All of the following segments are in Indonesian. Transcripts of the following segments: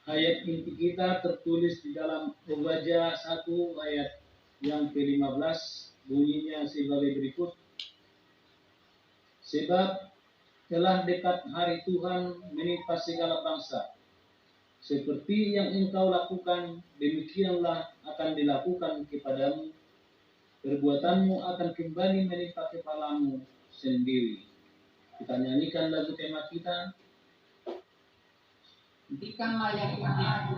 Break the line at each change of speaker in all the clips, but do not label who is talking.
Ayat inti kita tertulis di dalam Pembaca 1 ayat yang ke-15, bunyinya sebagai berikut. Sebab telah dekat hari Tuhan menimpa segala bangsa. Seperti yang engkau lakukan, demikianlah akan dilakukan kepadamu. Perbuatanmu akan kembali menimpa kepalamu sendiri. Kita nyanyikan lagu tema kita.
Hentikanlah yang jahat.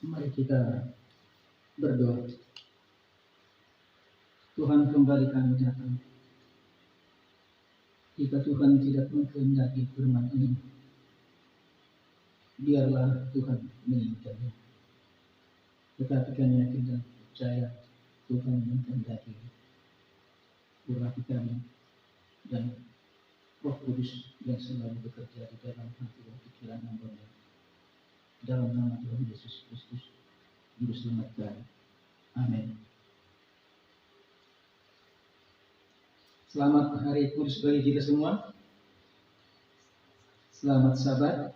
Mari kita berdoa. Tuhan, kembali kami datang. Jika Tuhan tidak mengkehendaki firman ini, biarlah Tuhan menginginkannya. Tetapi kami yakin dan percaya Tuhan mengkehendaki hati kami dan Roh Kudus yang selalu bekerja di dalam hati dan pikiran hamba-Nya. Dalam nama Tuhan Yesus Kristus, Juru Selamat kami. Amin. Selamat hari Kudus bagi kita semua. Selamat Sabat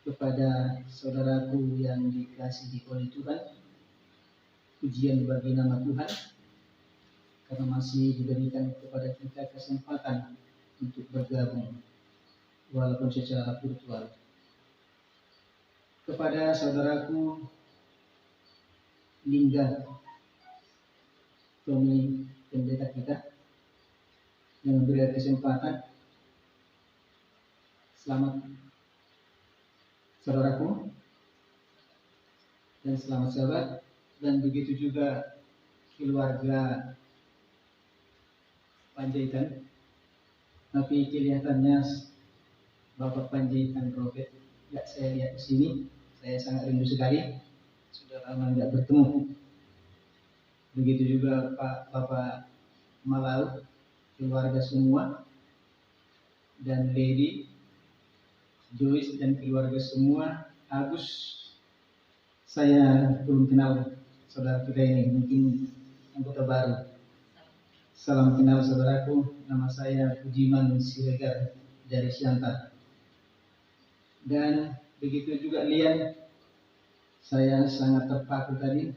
kepada saudaraku yang dikasihi oleh Tuhan. Pujian bagi nama Tuhan karena masih diberikan kepada kita kesempatan untuk bergabung walaupun secara virtual. Kepada saudaraku Lingga Tommy, pendeta kita yang memberi kesempatan, selamat saudaraku dan selamat sahabat, dan begitu juga keluarga Panjaitan. Tapi kelihatannya Bapak Panjaitan Robert tidak saya lihat di sini. Saya sangat rindu sekali, sudah lama tidak bertemu. Begitu juga Bapak Malau, keluarga semua, dan Lady Joyce dan keluarga semua. Agus, saya belum kenal saudara kita ini, mungkin anggota baru. Salam kenal saudaraku, nama saya Budiman Siregar dari Siantar. Dan begitu juga Lian, saya sangat terpaku tadi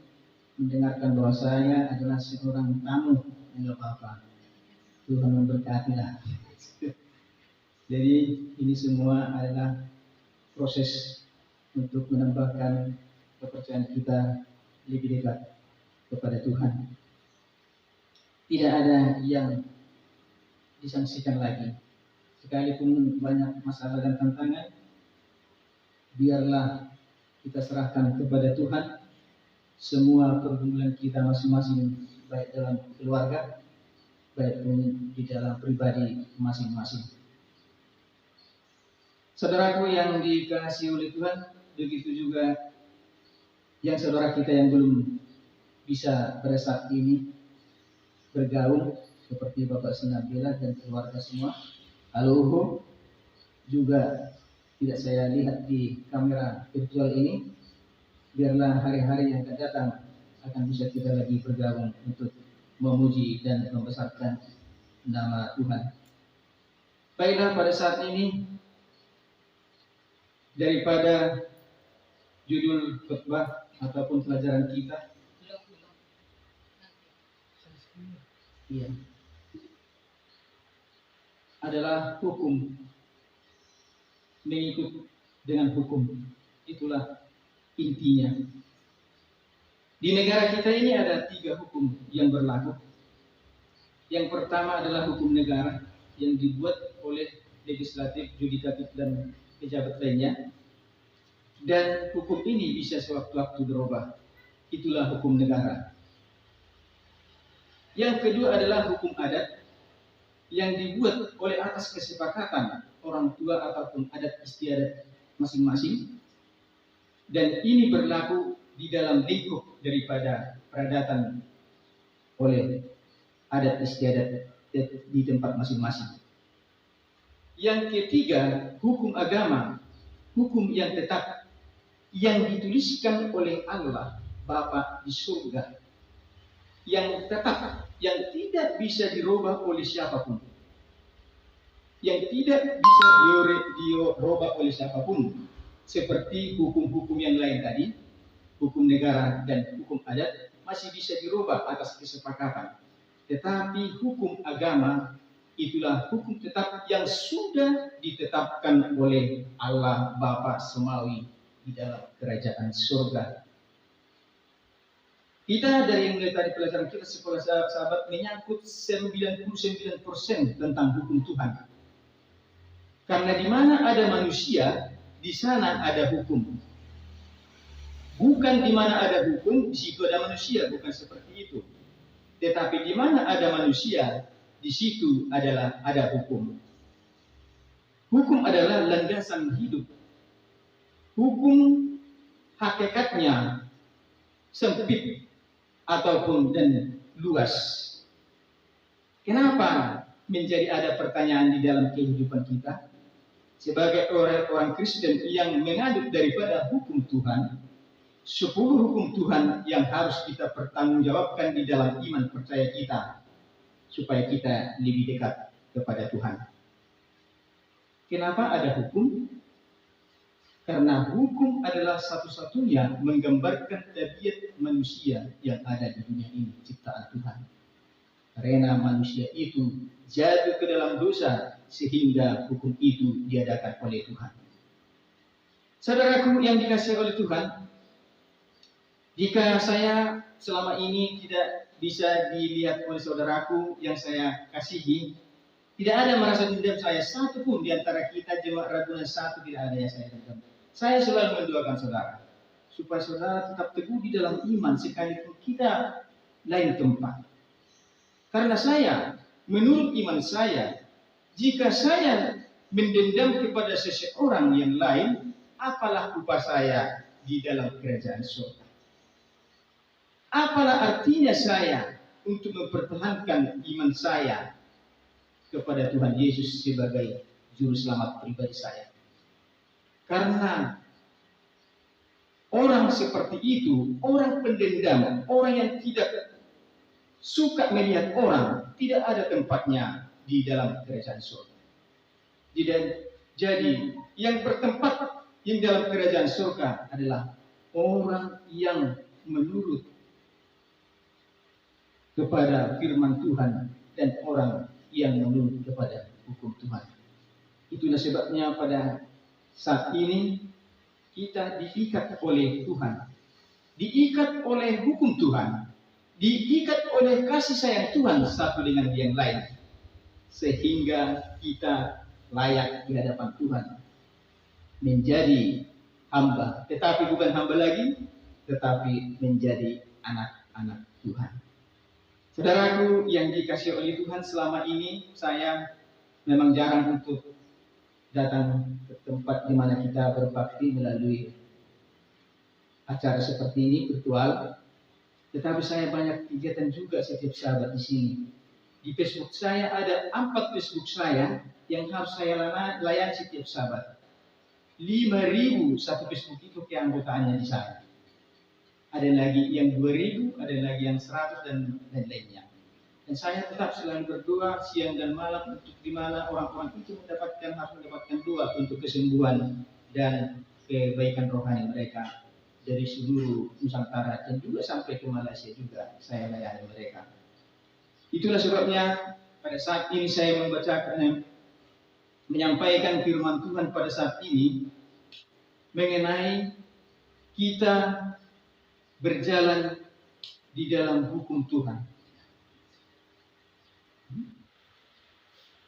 mendengarkan bahwa saya adalah seorang tamu yang apa-apa. Tuhan memberkatilah. Jadi ini semua adalah proses untuk menambahkan kepercayaan kita lebih dekat kepada Tuhan. Tidak ada yang disangsikan lagi. Sekalipun banyak masalah dan tantangan, biarlah kita serahkan kepada Tuhan semua pergumulan kita masing-masing, baik dalam keluarga, baik pun di dalam pribadi masing-masing. Saudaraku yang dikasihi oleh Tuhan, begitu juga yang saudara kita yang belum bisa pada saat ini bergaul seperti Bapak Sinabela dan keluarga semua. Halo, juga tidak saya lihat di kamera virtual ini. Biarlah hari-hari yang akan datang akan bisa kita lagi bergabung untuk memuji dan membesarkan nama Tuhan. Baiklah, pada saat ini daripada judul khotbah ataupun pelajaran kita, adalah hukum, mengikut dengan hukum. Itulah intinya. Di negara kita ini ada 3 hukum yang berlaku. Yang pertama adalah hukum negara yang dibuat oleh legislatif, yudikatif, dan pejabat lainnya. Dan hukum ini bisa sewaktu-waktu berubah. Itulah hukum negara. Yang kedua adalah hukum adat yang dibuat oleh atas kesepakatan orang tua ataupun adat istiadat masing-masing. Dan ini berlaku di dalam lingkup daripada peradatan oleh adat istiadat di tempat masing-masing. Yang ketiga, hukum agama, hukum yang tetap yang dituliskan oleh Allah Bapa di surga, yang tetap, yang tidak bisa dirubah oleh siapapun, yang tidak bisa dirubah oleh siapapun, seperti hukum-hukum yang lain tadi. Hukum negara dan hukum adat masih bisa dirubah atas kesepakatan. Tetapi hukum agama itulah hukum tetap yang sudah ditetapkan oleh Allah Bapa Semawi di dalam kerajaan surga. Kita dari yang mulai tadi pelajaran kita sekolah sahabat menyangkut 99% tentang hukum Tuhan. Karena di mana ada manusia, di sana ada hukum. Bukan di mana ada hukum, di situ ada manusia, bukan seperti itu. Tetapi di mana ada manusia, di situ adalah ada hukum. Hukum adalah landasan hidup. Hukum hakikatnya sempit ataupun dan luas. Kenapa menjadi ada pertanyaan di dalam kehidupan kita? Sebagai orang-orang Kristen yang mengadut daripada hukum Tuhan, 10 hukum Tuhan yang harus kita pertanggungjawabkan di dalam iman percaya kita, supaya kita lebih dekat kepada Tuhan. Kenapa ada hukum? Karena hukum adalah satu-satunya menggambarkan tabiat manusia yang ada di dunia ini, ciptaan Tuhan. Karena manusia itu jatuh ke dalam dosa, sehingga hukum itu diadakan oleh Tuhan. Saudaraku yang dikasihi oleh Tuhan, jika saya selama ini tidak bisa dilihat oleh saudaraku yang saya kasihi, tidak ada merasa dendam saya satu pun di antara kita jemaat Ragunan satu, tidak ada yang saya dendam. Saya selalu mendoakan saudara supaya saudara tetap teguh di dalam iman sekalipun kita lain tempat. Karena saya, menurut iman saya, jika saya mendendam kepada seseorang yang lain, apalah upah saya di dalam kerajaan surga? Apalah artinya saya untuk mempertahankan iman saya kepada Tuhan Yesus sebagai juru selamat pribadi saya? Karena orang seperti itu, orang pendendam, orang yang tidak suka melihat orang, tidak ada tempatnya di dalam kerajaan surga. Jadi yang bertempat di dalam kerajaan surga adalah orang yang menurut kepada firman Tuhan dan orang yang menurut kepada hukum Tuhan. Itulah sebabnya pada saat ini kita diikat oleh Tuhan, diikat oleh hukum Tuhan, diikat oleh kasih sayang Tuhan satu dengan yang lain, sehingga kita layak di hadapan Tuhan menjadi hamba, tetapi bukan hamba lagi, tetapi menjadi anak-anak Tuhan. Saudaraku yang dikasihi oleh Tuhan, selama ini saya memang jarang untuk datang ke tempat di mana kita berbakti melalui acara seperti ini virtual. Tetapi saya banyak kegiatan juga setiap sahabat di sini. Di Facebook saya ada 4 Facebook saya yang harus saya layani setiap sahabat. 5.000 satu Facebook itu keanggotaannya di sana. Ada lagi yang 2.000, ada lagi yang 100 dan lainnya. Dan saya tetap selalu berdoa siang dan malam untuk di mana orang-orang itu harus mendapatkan doa untuk kesembuhan dan kebaikan rohani mereka dari seluruh Nusantara dan juga sampai ke Malaysia juga saya layani mereka. Itulah sebabnya pada saat ini saya menyampaikan firman Tuhan pada saat ini mengenai kita berjalan di dalam hukum Tuhan.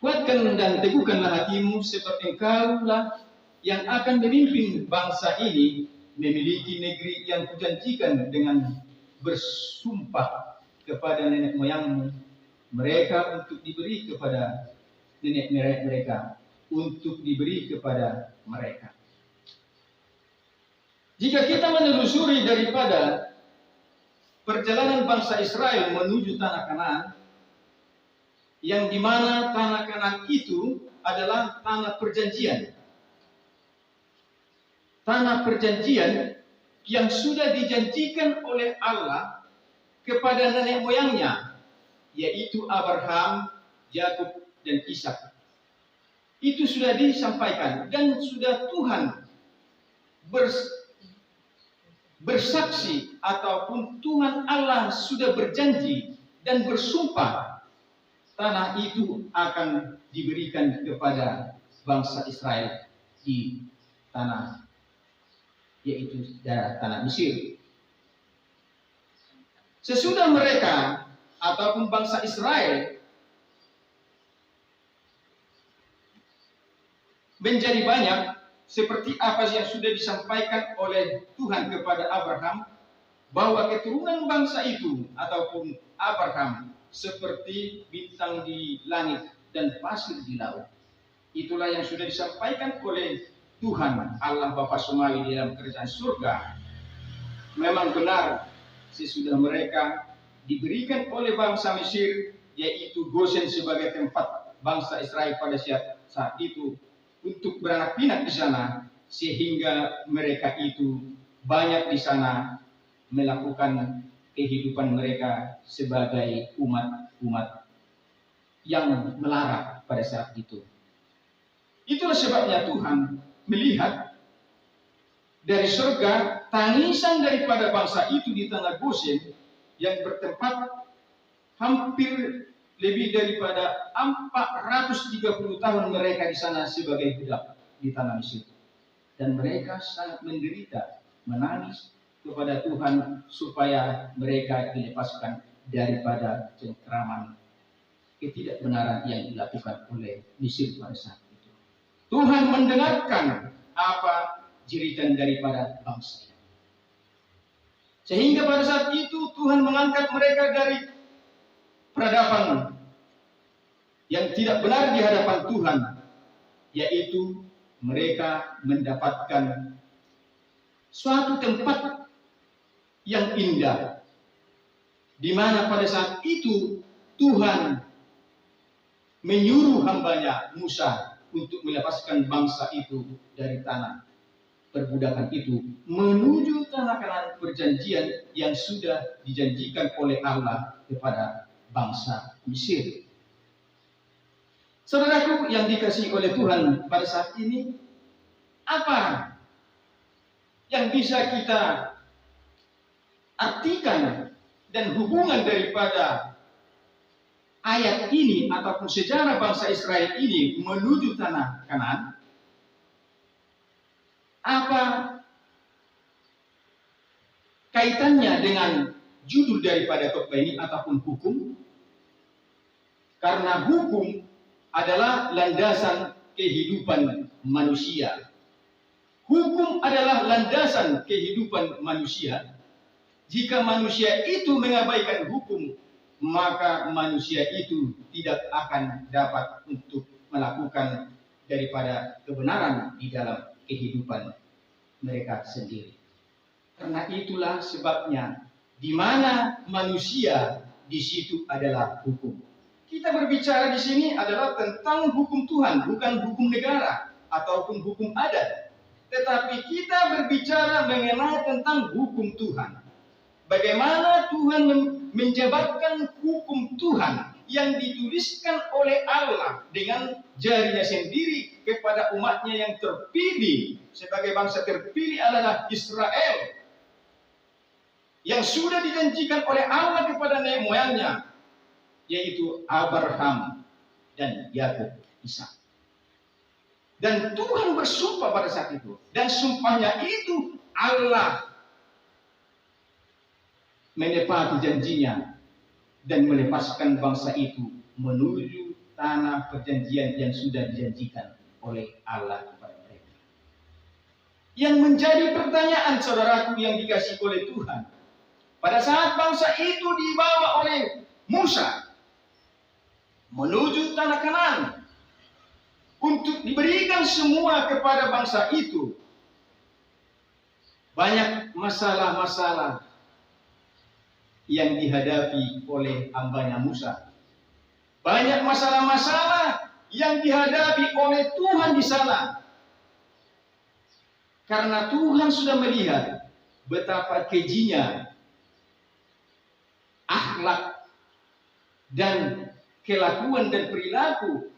Kuatkan dan teguhkanlah hatimu, sebab engkaulah yang akan memimpin bangsa ini memiliki negeri yang kujanjikan dengan bersumpah kepada nenek moyangmu mereka untuk diberi kepada nenek mereka untuk diberi kepada mereka. Jika kita menelusuri daripada perjalanan bangsa Israel menuju tanah Kanaan, yang dimana tanah Kanaan itu adalah tanah perjanjian. Tanah perjanjian yang sudah dijanjikan oleh Allah kepada nenek moyangnya, yaitu Abraham, Yakub, dan Ishak. Itu sudah disampaikan dan sudah Tuhan bersaksi ataupun Tuhan Allah sudah berjanji dan bersumpah tanah itu akan diberikan kepada bangsa Israel di tanah, yaitu tanah Mesir. Sesudah mereka ataupun bangsa Israel menjadi banyak, seperti apa yang sudah disampaikan oleh Tuhan kepada Abraham, bahwa keturunan bangsa itu ataupun Abraham seperti bintang di langit dan pasir di laut. Itulah yang sudah disampaikan oleh Tuhan Allah Bapa Surgawi di dalam kerajaan surga. Memang benar, sesudah mereka diberikan oleh bangsa Mesir, yaitu Gosen sebagai tempat bangsa Israel pada saat itu untuk beranak pinak di sana, sehingga mereka itu banyak di sana melakukan kehidupan mereka sebagai umat-umat yang melarat pada saat itu. Itulah sebabnya Tuhan melihat dari surga tangisan daripada bangsa itu di tanah Gosen yang bertempat hampir lebih daripada 430 tahun mereka di sana sebagai budak di tanah Mesir. Dan mereka sangat menderita, menangis kepada Tuhan supaya mereka dilepaskan daripada cengkraman ketidakbenaran yang dilakukan oleh Mesir pada saat itu. Tuhan mendengarkan apa jeritan daripada bangsa. Sehingga pada saat itu Tuhan mengangkat mereka dari peradaban yang tidak benar di hadapan Tuhan, yaitu mereka mendapatkan suatu tempat yang indah, di mana pada saat itu Tuhan menyuruh hambanya Musa untuk melepaskan bangsa itu dari tanah perbudakan itu menuju tanah Kanaan perjanjian yang sudah dijanjikan oleh Allah kepada bangsa Mesir. Saudaraku yang dikasihi oleh Tuhan pada saat ini, apa yang bisa kita artikan dan hubungan daripada ayat ini ataupun sejarah bangsa Israel ini menuju tanah Kanaan? Apa kaitannya dengan judul daripada khotbah ini ataupun hukum? Karena hukum adalah landasan kehidupan manusia. Hukum adalah landasan kehidupan manusia. Jika manusia itu mengabaikan hukum, maka manusia itu tidak akan dapat untuk melakukan daripada kebenaran di dalam kehidupan mereka sendiri. Karena itulah sebabnya di mana manusia, di situ adalah hukum. Kita berbicara di sini adalah tentang hukum Tuhan, bukan hukum negara ataupun hukum adat. Tetapi kita berbicara mengenai tentang hukum Tuhan. Bagaimana Tuhan menjabarkan hukum Tuhan yang dituliskan oleh Allah dengan jarinya sendiri kepada umatnya yang terpilih. Sebagai bangsa terpilih adalah Israel, yang sudah dijanjikan oleh Allah kepada nenek moyangnya, yaitu Abraham dan Yakub, Ishak. Dan Tuhan bersumpah pada saat itu, dan sumpahnya itu Allah menepati janjinya dan melepaskan bangsa itu menuju tanah perjanjian yang sudah dijanjikan oleh Allah kepada mereka. Yang menjadi pertanyaan saudaraku yang dikasihi oleh Tuhan, pada saat bangsa itu dibawa oleh Musa menuju tanah Kanaan untuk diberikan semua kepada bangsa itu, banyak masalah-masalah yang dihadapi oleh hambanya Musa. Banyak masalah-masalah yang dihadapi oleh Tuhan di sana. Karena Tuhan sudah melihat betapa kejinya akhlak dan kelakuan dan perilaku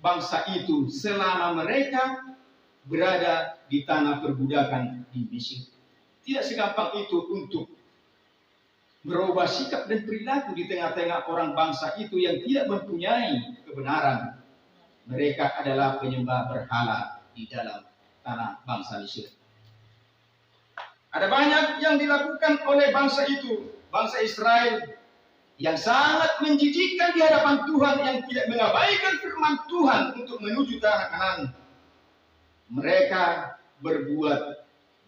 bangsa itu selama mereka berada di tanah perbudakan di Mesir. Tidak segampang itu untuk merubah sikap dan perilaku di tengah-tengah orang bangsa itu yang tidak mempunyai kebenaran. Mereka adalah penyembah berhala di dalam tanah bangsa Mesir. Ada banyak yang dilakukan oleh bangsa itu, bangsa Israel, yang sangat menjijikkan di hadapan Tuhan, yang tidak mengabaikan firman Tuhan untuk menuju tanah Kanaan. Mereka berbuat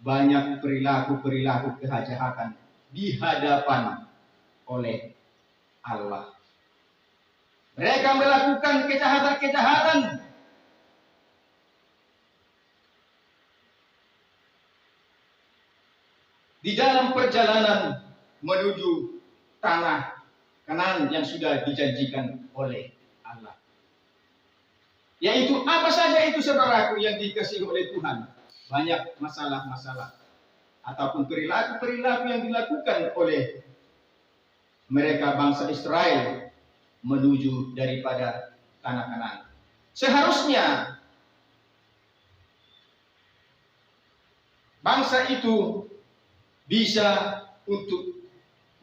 banyak perilaku-perilaku kejahatan di hadapan oleh Allah. Mereka melakukan kejahatan-kejahatan di dalam perjalanan menuju tanah Kanaan yang sudah dijanjikan oleh Allah. Yaitu apa saja itu saudaraku yang dikasihi oleh Tuhan? Banyak masalah-masalah ataupun perilaku-perilaku yang dilakukan oleh mereka bangsa Israel menuju daripada tanah Kanaan. Seharusnya bangsa itu bisa untuk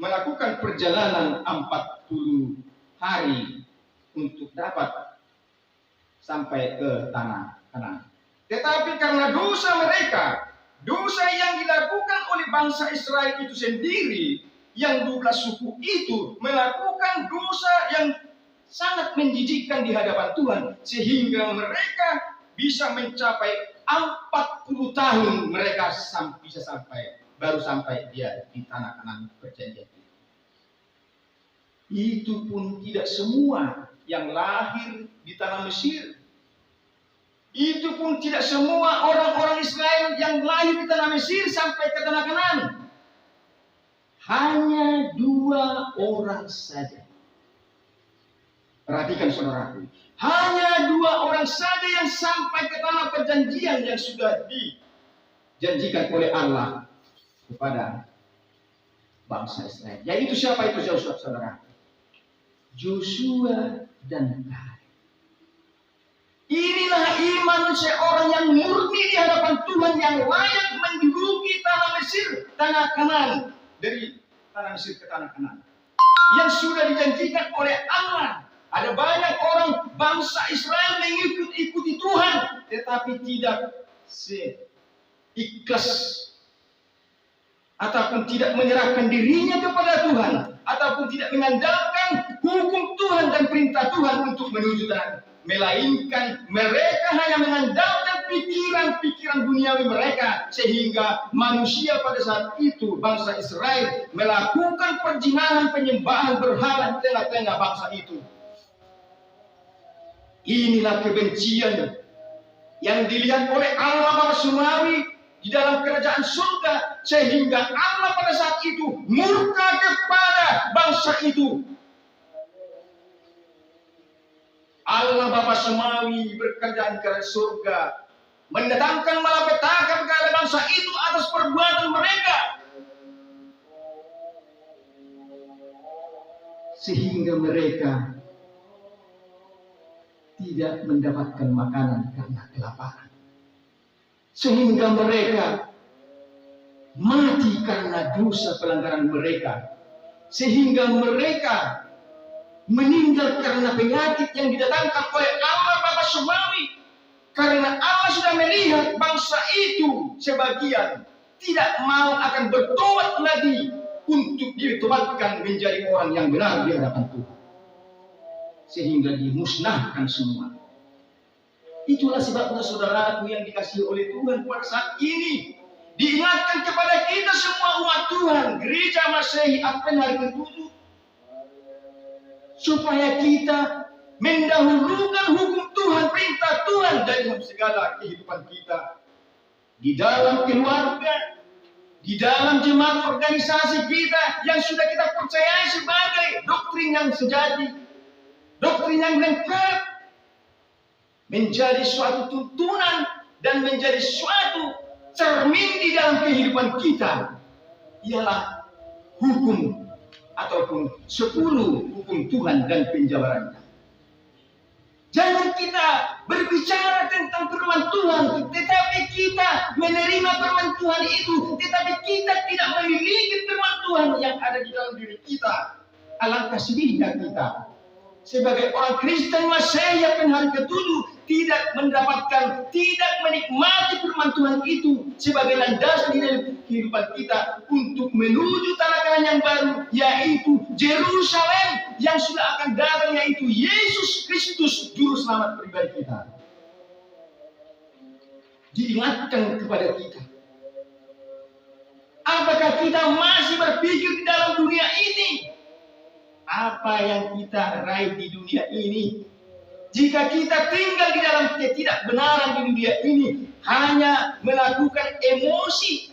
melakukan perjalanan 40 hari untuk dapat sampai ke tanah Kanaan. Tetapi karena dosa mereka, dosa yang dilakukan oleh bangsa Israel itu sendiri, yang 12 suku itu melakukan dosa yang sangat menjijikkan di hadapan Tuhan, sehingga mereka bisa mencapai 40 tahun mereka bisa sampai, baru sampai dia di tanah Kanaan perjanjian itu. Itu pun tidak semua yang lahir di tanah Mesir. Itu pun tidak semua orang-orang Israel yang lahir di tanah Mesir sampai ke tanah Kanaan. Hanya 2 orang saja. Perhatikan saudaraku. Hanya 2 orang saja yang sampai ke tanah perjanjian yang sudah dijanjikan oleh Allah kepada bangsa Israel. Yaitu siapa itu saudara? Joshua dan Kaleb. Inilah iman seorang yang murni di hadapan Tuhan, yang layak menduduki tanah Mesir, tanah Kanaan, dari tanah Mesir ke tanah Kanaan yang sudah dijanjikan oleh Allah. Ada banyak orang bangsa Israel mengikuti Tuhan, tetapi tidak seikhlas ataupun tidak menyerahkan dirinya kepada Tuhan, ataupun tidak mengandalkan hukum Tuhan dan perintah Tuhan untuk menuju tanah. Melainkan mereka hanya mengandalkan pikiran-pikiran duniawi mereka, sehingga manusia pada saat itu, bangsa Israel, melakukan perzinahan, penyembahan berhala di tengah-tengah bangsa itu. Inilah kebencian yang dilihat oleh Allah Bapa Surgawi di dalam kerajaan surga, sehingga Allah pada saat itu murka kepada bangsa itu. Allah Bapa Semawi bekerja di kerajaan surga, mendatangkan malapetaka kepada bangsa itu atas perbuatan mereka, sehingga mereka tidak mendapatkan makanan karena kelaparan, sehingga mereka mati karena dosa pelanggaran mereka, sehingga mereka meninggal karena penyakit yang didatangkan oleh Allah Bapa Surgawi. Karena Allah sudah melihat bangsa itu sebagian tidak mau akan bertobat lagi untuk ditobatkan menjadi orang yang benar di hadapan Tuhan, sehingga dimusnahkan semua. Itulah sebabnya saudaraku yang dikasihi oleh Tuhan pada saat ini, diingatkan kepada kita semua umat Tuhan, gereja Masehi Advent hari ke-7, supaya kita mendahulukan hukum Tuhan, perintah Tuhan dalam segala kehidupan kita, di dalam keluarga, di dalam jemaat organisasi kita yang sudah kita percayai sebagai doktrin yang sejati, doktrin yang lengkap, menjadi suatu tuntunan dan menjadi suatu cermin di dalam kehidupan kita, ialah hukum ataupun 10 hukum Tuhan dan penjabarannya. Jangan kita berbicara tentang firman Tuhan, tetapi kita menerima firman Tuhan itu, tetapi kita tidak memiliki firman Tuhan yang ada di dalam diri kita. Alangkah sedihnya kita sebagai orang Kristen Masehi yang hari ke-7 tidak mendapatkan, tidak menikmati firman Tuhan itu sebagai landasan di dalam kehidupan kita untuk menuju tanah Kanaan yang baru, yaitu Yerusalem yang sudah akan datang, yaitu Yesus Kristus juru selamat pribadi kita. Diingatkan kepada kita, apakah kita masih berpikir di dalam dunia ini? Apa yang kita raih di dunia ini, jika kita tinggal di dalam ketidakbenaran di dunia ini, hanya melakukan emosi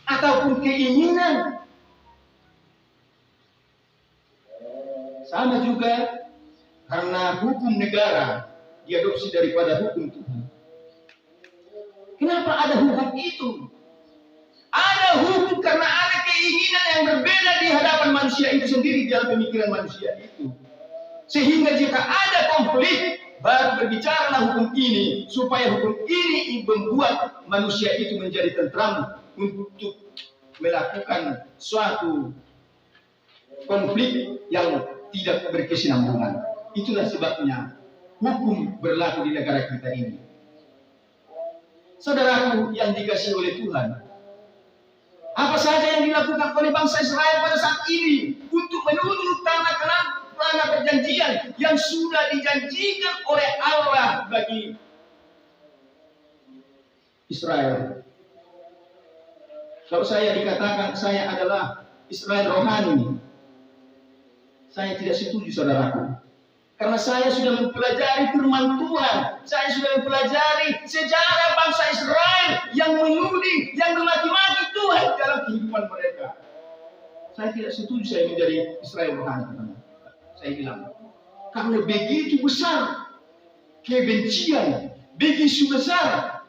ataupun keinginan, sama juga karena hukum negara diadopsi daripada hukum Tuhan. Kenapa ada hukum itu? Ada hukum karena ada keinginan yang berbeda di hadapan manusia itu sendiri, di dalam pemikiran manusia itu. Sehingga jika ada konflik, baru berbicaralah hukum ini, supaya hukum ini membuat manusia itu menjadi tentram untuk melakukan suatu konflik yang tidak berkesinambungan. Itulah sebabnya hukum berlaku di negara kita ini. Saudaraku yang dikasihi oleh Tuhan, apa saja yang dilakukan oleh bangsa Israel pada saat ini untuk menuju tanah Kanaan, tanah perjanjian yang sudah dijanjikan oleh Allah bagi Israel. Kalau saya dikatakan saya adalah Israel rohani, saya tidak setuju, saudaraku. Karena saya sudah mempelajari firman Tuhan, saya sudah mempelajari sejarah bangsa Israel yang menuding, yang memaki-maki Tuhan dalam kehidupan mereka. Saya tidak setuju saya menjadi Israel rohani. Saya bilang, karena begitu besar kebencian, begitu besar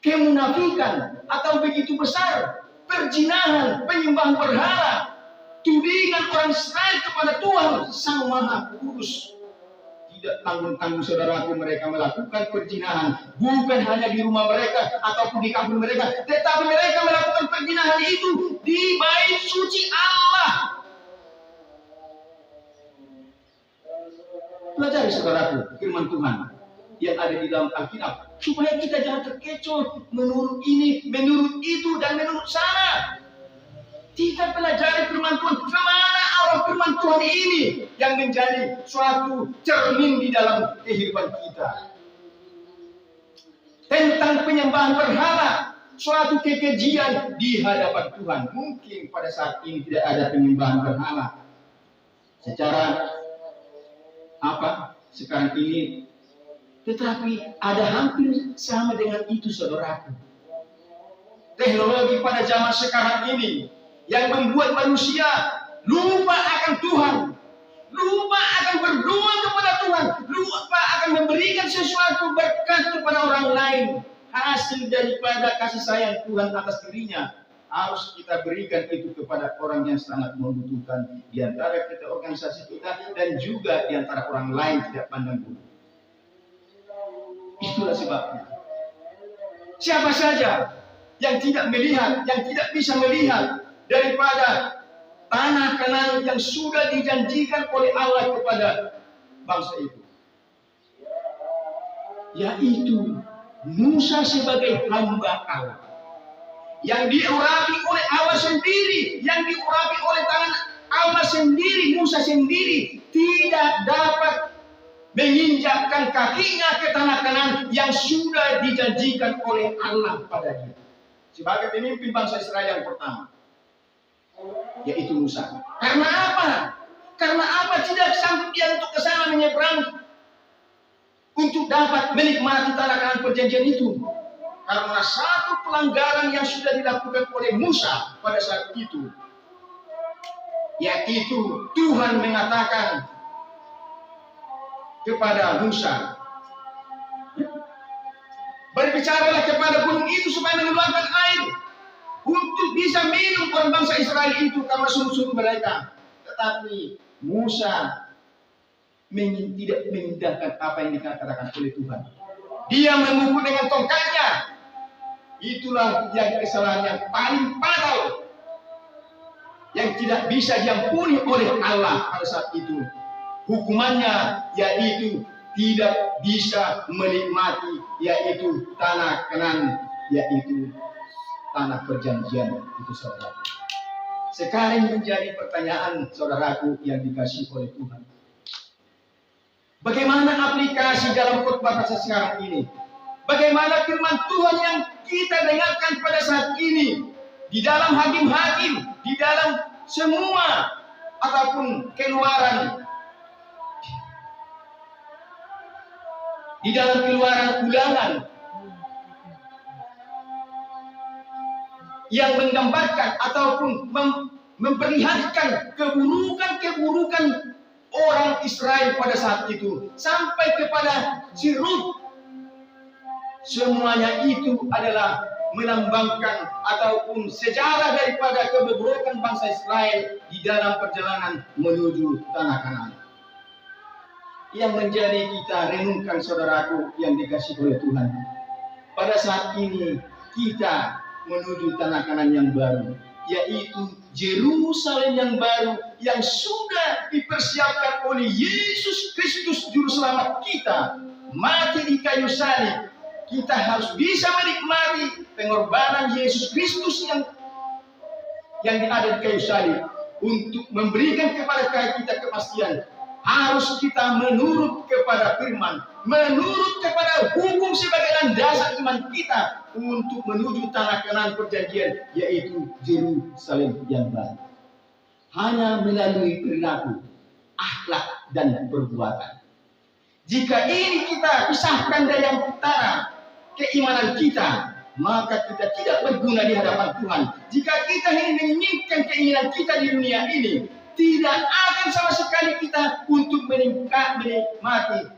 kemunafikan, atau begitu besar perzinahan, penyembahan berhala, tudingan orang Israel kepada Tuhan Sang Maha Kudus. Tidak tanggung-tanggung saudaraku, mereka melakukan perzinahan bukan hanya di rumah mereka ataupun di kampung mereka, tetapi mereka melakukan perzinahan itu di bait suci Allah. Pelajari saudaraku firman Tuhan yang ada di dalam Alkitab, supaya kita jangan terkecoh menurut ini, menurut itu, dan menurut sana. Kita pelajari firman Tuhan, kemana arah firman Tuhan ini yang menjadi suatu cermin di dalam kehidupan kita. Tentang penyembahan berhala, suatu kekejian di hadapan Tuhan. Mungkin pada saat ini tidak ada penyembahan berhala secara sekarang ini, tetapi ada hampir sama dengan itu, saudaraku. Teknologi pada zaman sekarang ini yang membuat manusia lupa akan Tuhan, lupa akan berdoa kepada Tuhan, lupa akan memberikan sesuatu berkat kepada orang lain. Hasil daripada kasih sayang Tuhan atas dirinya harus kita berikan itu kepada orang yang sangat membutuhkan di antara kita, organisasi kita, dan juga di antara orang lain tidak pandang bulu. Itulah sebabnya siapa saja yang tidak melihat, yang tidak bisa melihat daripada tanah Kanaan yang sudah dijanjikan oleh Allah kepada bangsa itu, yaitu Musa sebagai hamba Allah, yang diurapi oleh Allah sendiri, yang diurapi oleh tangan Allah sendiri, Musa sendiri, tidak dapat menginjakkan kakinya ke tanah Kanaan yang sudah dijanjikan oleh Allah pada dia. Sebagai pemimpin bangsa Israel yang pertama, yaitu Musa. Karena apa? Karena apa tidak sanggup dia untuk ke sana menyeberang untuk dapat menikmati tanah Kanaan perjanjian itu? Karena satu pelanggaran yang sudah dilakukan oleh Musa pada saat itu, yaitu Tuhan mengatakan kepada Musa, berbicaralah kepada gunung itu supaya mengeluarkan air untuk bisa minum orang bangsa Israel itu karena suruh-suruh mereka. Tetapi Musa tidak mengindahkan apa yang dikatakan oleh Tuhan. Dia memukul dengan tongkatnya. Itulah yang kesalahan yang paling fatal yang tidak bisa diampuni oleh Allah pada saat itu. Hukumannya yaitu tidak bisa menikmati yaitu tanah Kanaan, yaitu tanah perjanjian itu, saudara. Sekarang menjadi pertanyaan saudaraku yang dikasihi oleh Tuhan. Bagaimana aplikasi dalam khotbah pada sekarang ini? Bagaimana firman Tuhan yang kita dengarkan pada saat ini di dalam hakim-hakim, di dalam semua ataupun keluaran, di dalam keluaran ulangan yang menggambarkan ataupun memperlihatkan keburukan-keburukan orang Israel pada saat itu sampai kepada si Rut. Semuanya itu adalah melambangkan ataupun sejarah daripada kebobrokan bangsa Israel di dalam perjalanan menuju tanah Kanaan. Yang menjadi kita renungkan, saudaraku yang dikasihi oleh Tuhan, pada saat ini kita menuju tanah Kanaan yang baru, yaitu Yerusalem yang baru yang sudah dipersiapkan oleh Yesus Kristus Juru Selamat kita, mati di kayu salib. Kita harus bisa menikmati pengorbanan Yesus Kristus yang ada di kayu salib untuk memberikan kepada kita kepastian. Harus kita menurut kepada firman, menurut kepada hukum sebagai landasan iman kita untuk menuju tanah Kanaan perjanjian, yaitu Yerusalem yang baru. Hanya melalui perilaku, akhlak dan perbuatan. Jika ini kita pisahkan dari yang utara keimanan kita, maka kita tidak berguna di hadapan Tuhan. Jika kita ingin menginginkan keinginan kita di dunia ini, tidak akan sama sekali kita untuk menikmati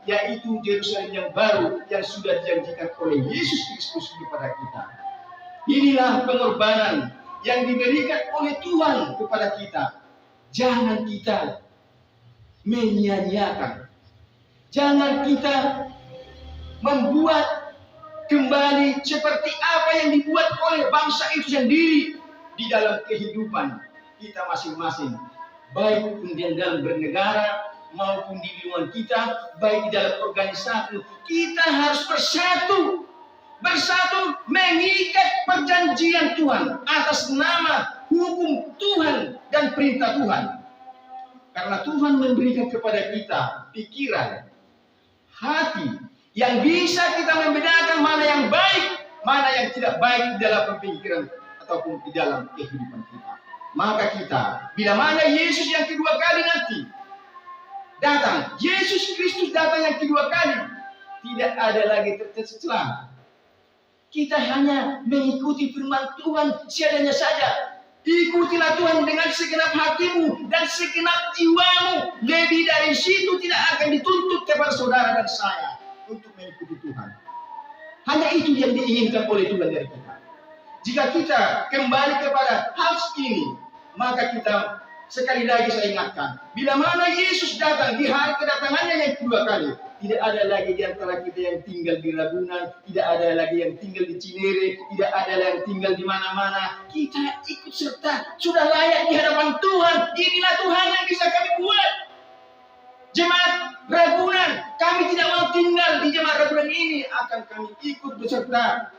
yaitu Yerusalem yang baru yang sudah dijanjikan oleh Yesus Kristus kepada kita. Inilah pengorbanan yang diberikan oleh Tuhan kepada kita. Jangan kita menyia-nyiakan. Jangan kita membuat kembali seperti apa yang dibuat oleh bangsa itu sendiri di dalam kehidupan kita masing-masing, baik di dalam bernegara maupun di lingkungan kita, baik di dalam organisasi. Kita harus bersatu mengikat perjanjian Tuhan atas nama hukum Tuhan dan perintah Tuhan. Karena Tuhan memberikan kepada kita pikiran, hati yang bisa kita membedakan mana yang baik, mana yang tidak baik di dalam pemikiran ataupun di dalam kehidupan kita. Maka kita, bila mana Yesus yang kedua kali nanti datang, Yesus Kristus datang yang kedua kali, tidak ada lagi tercela. Kita hanya mengikuti firman Tuhan seadanya saja. Ikutilah Tuhan dengan segenap hatimu dan segenap jiwamu. Lebih dari situ tidak akan dituntut kepada saudara dan saya untuk mengikuti Tuhan. Hanya itu yang diinginkan oleh Tuhan dari kita. Jika kita kembali kepada hal ini, maka kita sekali lagi saya ingatkan, bila mana Yesus datang di hari kedatangannya yang kedua kali, tidak ada lagi di antara kita yang tinggal di Ragunan, tidak ada lagi yang tinggal di Cinere, tidak ada yang tinggal di mana-mana. Kita ikut serta, sudah layak di hadapan Tuhan. Inilah Tuhan yang bisa kami buat. Jemaat Ragunan, kami tidak mau tinggal di jemaat Ragunan ini, akan kami ikut beserta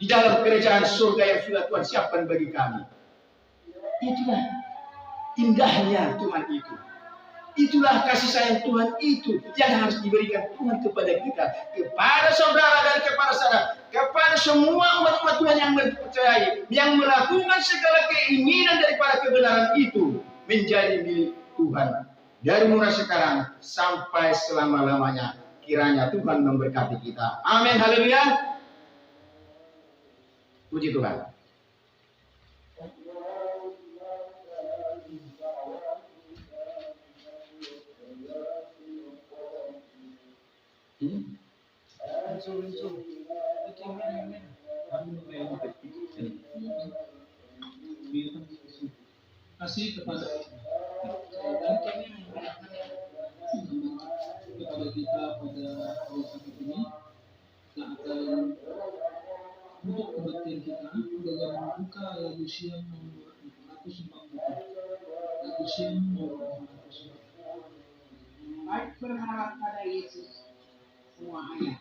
di dalam kerajaan surga yang sudah Tuhan siapkan bagi kami. Itulah indahnya Tuhan itu. Itulah kasih sayang Tuhan itu yang harus diberikan Tuhan kepada kita, kepada saudara dan kepada saudara, kepada semua umat-umat Tuhan yang mempercayai, yang melakukan segala keinginan daripada kebenaran itu menjadi milik Tuhan. Dari mulai sekarang sampai selama-lamanya, kiranya Tuhan memberkati kita. Amin, haleluya. Puji Tuhan.
Kasih kepada kita pada hari Sabtu ini, kita akan untuk kebaktian kita dengan membuka lagu Siam nomor 440. Lagu Siam nomor 440.
Baik, berharap pada Yesus. Semua ayat.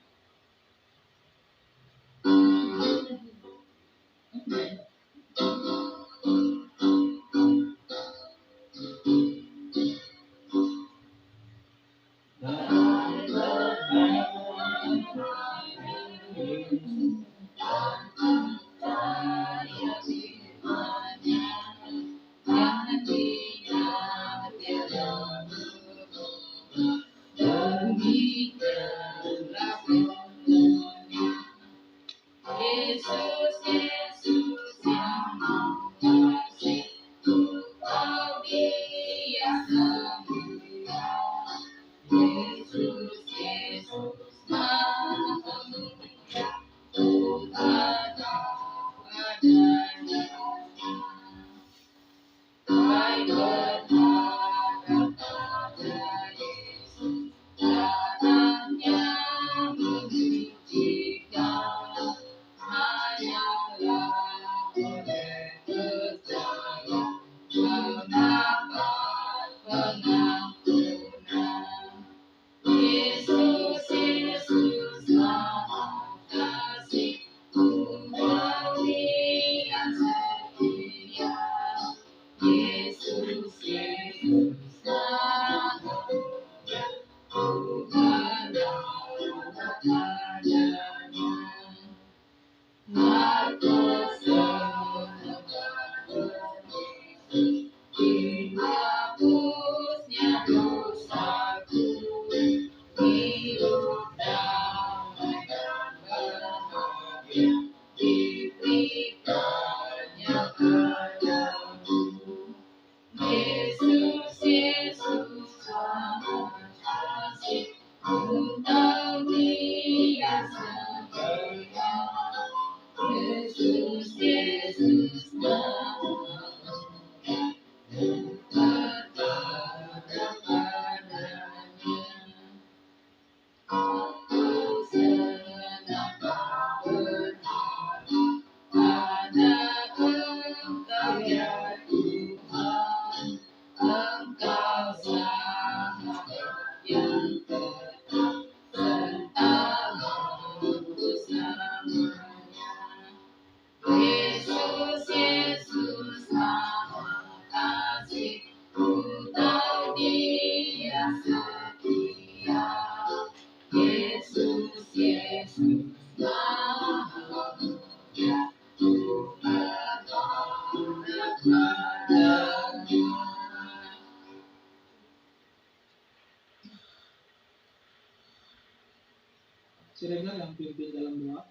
Silakan yang pimpin dalam doa.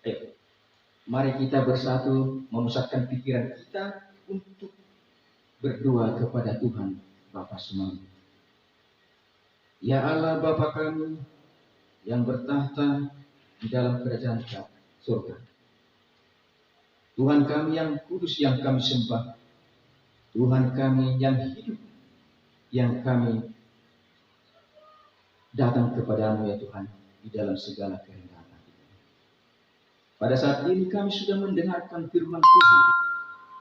Ayo, mari kita bersatu memusatkan pikiran kita untuk berdoa kepada Tuhan Bapa semua. Ya Allah Bapa kami yang bertahta di dalam kerajaan surga. Tuhan kami yang kudus yang kami sembah. Tuhan kami yang hidup yang kami datang kepadamu ya Tuhan di dalam segala kehendak. Pada saat ini kami sudah mendengarkan firman Tuhan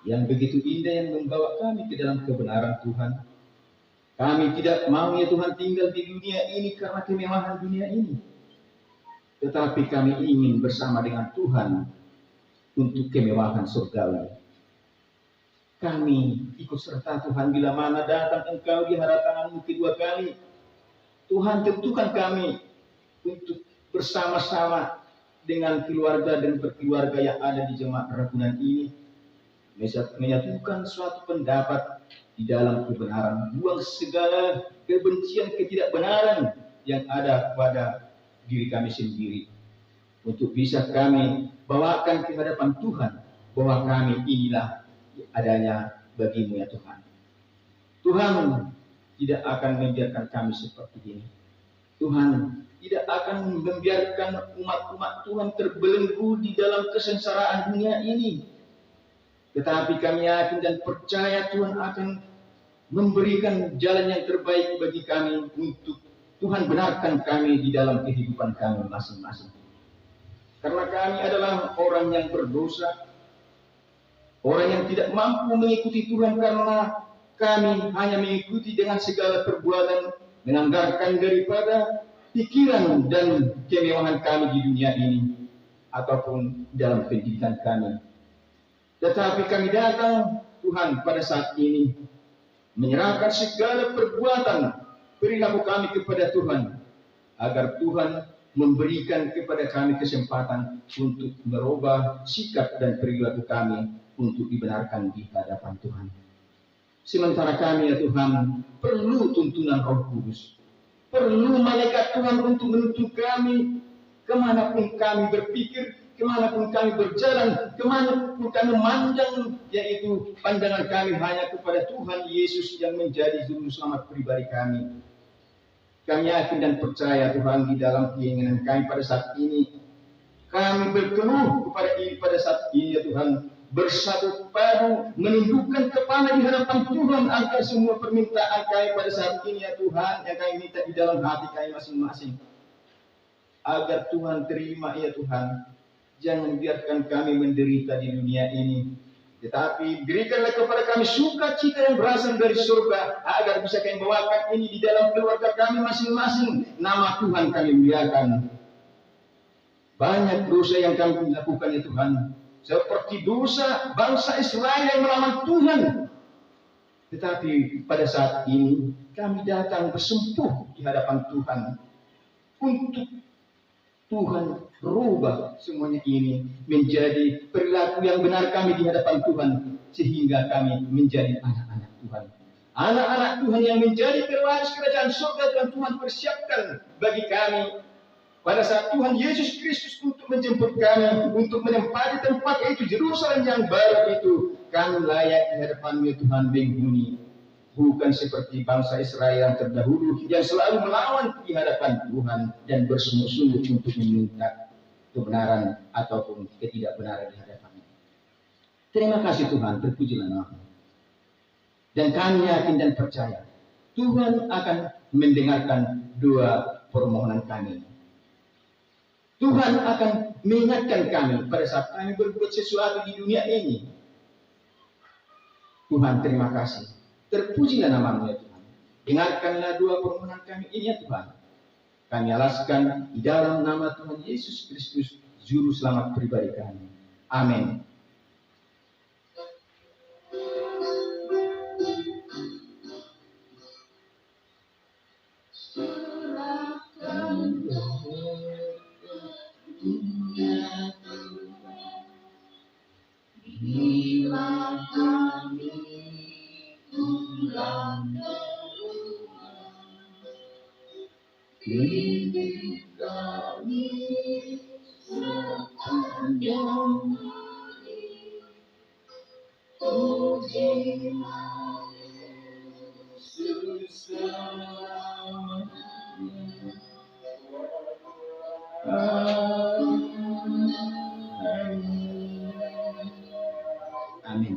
yang begitu indah yang membawa kami ke dalam kebenaran Tuhan. Kami tidak mau ya Tuhan tinggal di dunia ini karena kemewahan dunia ini. tetapi kami ingin bersama dengan Tuhan untuk kemewahan surgawi. Kami ikut serta Tuhan bila mana datang Engkau di hadapan-Mu kedua kali. Tuhan, tentukan kami untuk bersama-sama dengan keluarga dan berkeluarga yang ada di jemaat Ragunan ini, menyatukan suatu pendapat di dalam kebenaran, buang segala kebencian, ketidakbenaran yang ada pada diri kami sendiri, untuk bisa kami bawakan ke hadapan Tuhan bahwa kami inilah adanya bagi-Mu ya Tuhan. Tuhan tidak akan membiarkan kami seperti ini. Tuhan tidak akan membiarkan umat-umat Tuhan terbelenggu di dalam kesengsaraan dunia ini. Tetapi kami yakin dan percaya Tuhan akan memberikan jalan yang terbaik bagi kami untuk Tuhan benarkan kami di dalam kehidupan kami masing-masing. Karena kami adalah orang yang berdosa, orang yang tidak mampu mengikuti Tuhan karena kami hanya mengikuti dengan segala perbuatan, menganggarkan daripada pikiran dan kemewahan kami di dunia ini ataupun dalam pendidikan kami. Tetapi kami datang Tuhan pada saat ini menyerahkan segala perbuatan perilaku kami kepada Tuhan, agar Tuhan memberikan kepada kami kesempatan untuk merubah sikap dan perilaku kami untuk dibenarkan di hadapan Tuhan. Sementara kami ya Tuhan perlu tuntunan Roh Kudus, perlu malaikat Tuhan untuk menuntun kami kemanapun kami berpikir, kemanapun kami berjalan, kemanapun kami memandang, yaitu pandangan kami hanya kepada Tuhan Yesus yang menjadi juru selamat pribadi kami. Kami yakin dan percaya Tuhan di dalam keinginan kami pada saat ini, kami berkeluh pada saat ini ya Tuhan, bersatu padu menundukkan kepala di hadapan Tuhan agar semua permintaan kami pada saat ini ya Tuhan yang kami minta di dalam hati kami masing-masing, agar Tuhan terima ya Tuhan. Jangan biarkan kami menderita di dunia ini, tetapi berikanlah kepada kami sukacita yang berasal dari surga, agar bisa kami bawakan ini di dalam keluarga kami masing-masing. Nama Tuhan kami muliakan. Banyak dosa yang kami lakukan ya Tuhan, seperti dosa bangsa Israel yang melawan Tuhan. Tetapi pada saat ini kami datang bersempuh di hadapan Tuhan untuk Tuhan rubah semuanya ini menjadi perilaku yang benar kami di hadapan Tuhan, sehingga kami menjadi anak-anak Tuhan. Anak-anak Tuhan yang menjadi pewaris kerajaan surga yang Tuhan persiapkan bagi kami pada saat Tuhan Yesus Kristus untuk menjemput kami, untuk menempati tempat yaitu Yerusalem yang baru itu. Kami layak di hadapan-Mu ya Tuhan penghuni, bukan seperti bangsa Israel yang terdahulu yang selalu melawan di hadapan Tuhan dan bersungguh-sungguh untuk meminta kebenaran ataupun ketidakbenaran di hadapan-Nya. Terima kasih Tuhan, terpujilah nama-Mu. Dan kami yakin dan percaya Tuhan akan mendengarkan doa permohonan kami. Tuhan akan mengingatkan kami pada saat kami berbuat sesuatu di dunia ini. Tuhan, terima kasih. Terpujilah nama-Mu ya Tuhan. Dengarkanlah doa permohonan kami ini ya Tuhan. Kami alaskan di dalam nama Tuhan Yesus Kristus, Juru Selamat pribadi kami. Amin.
Bila kami pulang didik kami sepanjang hari, pujilah Yesus selamanya.
Amin.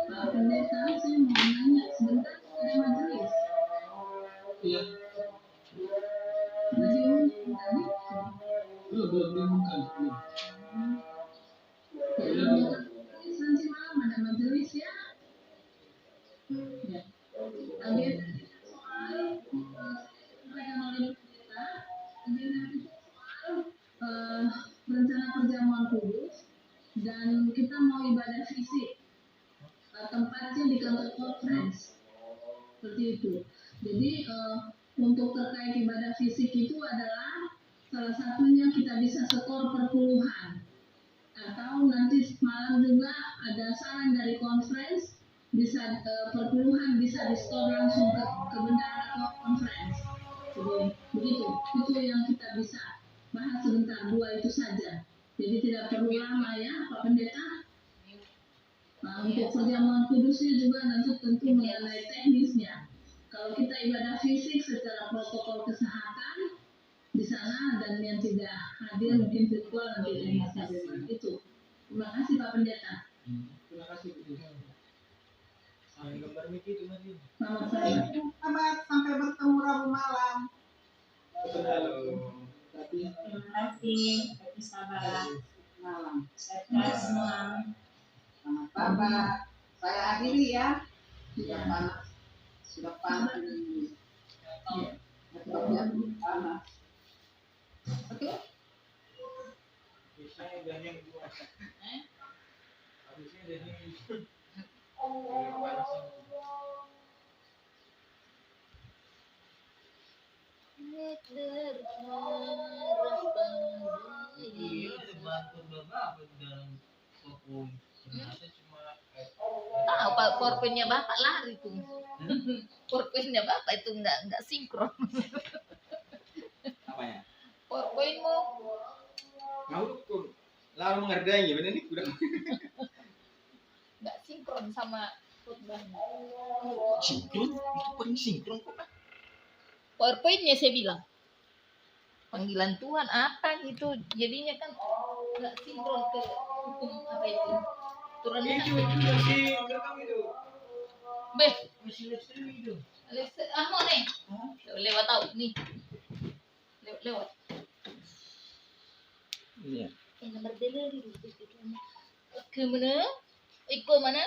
Pak Pendeta, saya mau nanya sebentar, ada majelis.
perjamuan kudus dan kita mau ibadah fisik, tempatnya di kantor conference, seperti itu. Jadi untuk terkait ibadah fisik itu adalah salah satunya kita bisa setor perpuluhan, atau nanti malam juga ada saran dari conference, bisa perpuluhan bisa di store langsung ke bendara conference. Jadi begitu, itu yang kita bisa bahas sebentar, 2 itu saja. Jadi tidak perlu lama ya Pak Pendeta. Nah, untuk perjamuan kudusnya juga nanti tentu mengenai teknisnya. Kalau kita ibadah fisik secara protokol kesehatan di sana, dan yang tidak hadir mungkin virtual nanti teknisnya bebas. Itu. Terima kasih Pak Pendeta.
Terima kasih Bu. Sampai gambar Miki itu nanti.
Selamat saya.
Selamat sampai bertemu Rabu malam.
Halo.
Terima kasih. Tapi sabar malam. Sehat semua. Selamat Bapak. Saya akhiri ya. Sudah panas. Sudah panas ini. Panas. Oke.
Biasanya udah yang dua. Habisnya udah yang iya, ada bantu bapak dalam toko. Ternyata cuma
Tahu Pak, PowerPoint-nya Bapak lari tuh. PowerPoint-nya Bapak itu enggak sinkron.
Apanya?
PowerPoint-mu
Mau tuh lalu menghargainya benar nih udah.
enggak sinkron sama khotbahnya.
Sinkron? Itu paling sinkron kok.
PowerPoint-nya saya bilang. Panggilan Tuhan apa gitu. Jadinya kan enggak sinkron ke hukum apa itu. Turunnya
Itu masih rekam itu.
Beh,
Masih live streaming itu.
mau nih. Lewat tahu nih. Lewat.
Iya.
Nomor delivery. Ke mana? Iko mana?